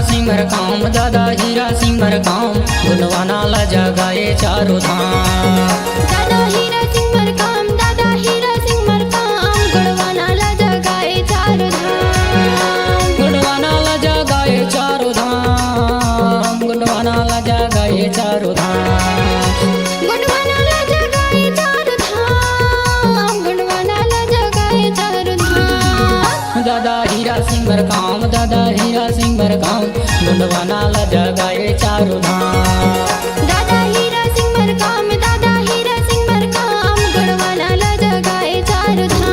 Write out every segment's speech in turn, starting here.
सिंह काम, दादा हीरा सिंह काम, गुणवाना ला जगाए चारों धाम। दादा हीरा सिंह काम, दादा हीरा सिंह काम, गुणवाना ला जगाए चारों धाम। गुणवाना ला जगाए चारों धाम, गुणवाना ला जगाए चारों धाम। गुणवाना ला जगाए चारों धाम, गुणवाना ला जगाए चारों धाम। दादा हीरा सिंह काम, दादा हीरा सिंह काम, गुणवाना ला जगाए चारों धाम। दादा हीरा सिंह काम, दादा हीरा सिंह काम, गुणवाना ला जगाए चारों धाम।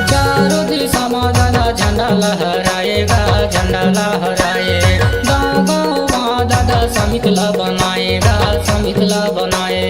चारों दिशा में दादा झंडा लहराएगा, झंडा लहराए। गाँव गाँव में दादा समितला बनाएगा, समितला बनाए।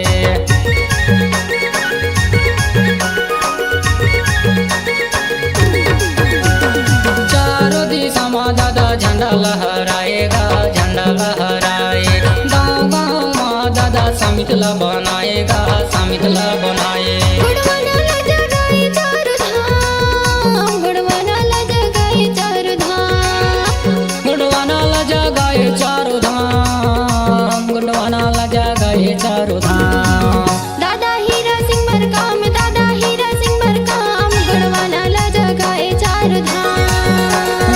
चारों दिशा में दादा झंडा लहराएगा, झंडा लहराए। गाँव गाँव में दादा समितला बनाएगा, समितला बनाए। गुणवाना ला जगाए चारों धाम, गुणवाना ला जगाए चारों धाम। गुणवाना ला जगाए चारों धाम, गुणवाना ला जगाए चारों धाम। दादा हीरा सिंह काम, दादा हीरा सिंह काम, गुणवाना ला जगाए चारों धाम।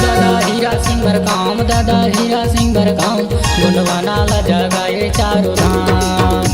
दादा हीरा सिंह काम, दादा हीरा सिंह काम, गुणवाना ला जगाए चारों धाम।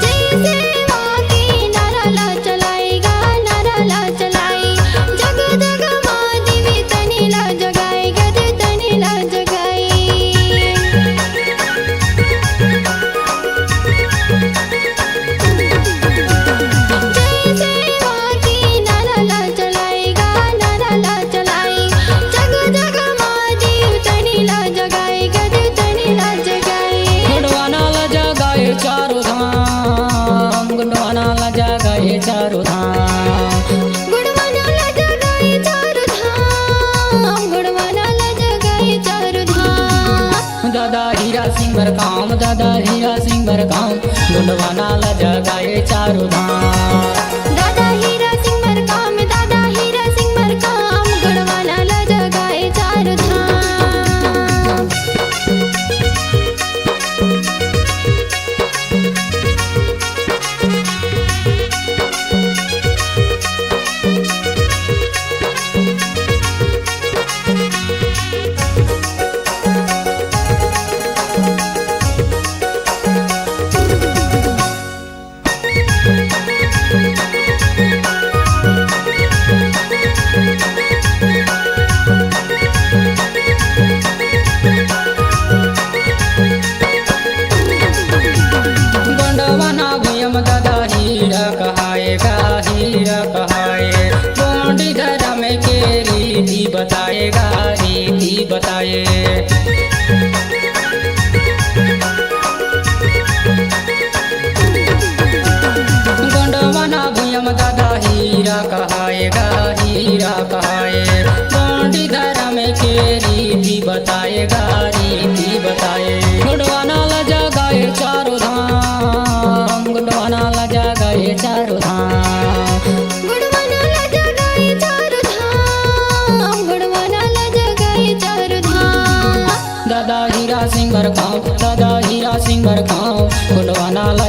जैसे वाकी नारा ला चलाएगा, नारा ला चलाई। जग जग माँ देवी तनी ला जगाए, गद तनी ला जगाई। जैसे वाकी नारा ला चलाएगा, नारा ला चलाई। जग जग माँ देवी तनी ला जगाए, गद तनी ला जगाई। गुणवाना ला जगाए चारों धाम, गुणवाना ला जगाए चारों धाम। गुणवाना ला जगाए चारों धाम, गुणवाना ला जगाए चारों धाम। दादा हीरा सिंह काम, दादा हीरा सिंह काम, गुणवाना ला जगाए चारों धाम। दादा हीरा सिंह काम, दादा हीरा सिंह काम, गुणवाना ला जगाए चारों धाम। गोंडवाना भूयम दादा हीरा कहाएगा, हीरा कहाए। गोंडी धर्म के रीति बताएगा, रीति बताए। गोंडवाना भूयम दादा हीरा कहाएगा, हीरा कहाए। गोंडी धर्म के रीति बताएगा, रीति बताए। गुणवाना ला जगाए चारों धाम, गुणवाना ला जगाए चारों धाम। गुणवाना ला जगाए चारों धाम, गुणवाना ला जगाए चारों धाम। दादा हीरा सिंह काम, दादा हीरा सिंह काम, गुणवाना ला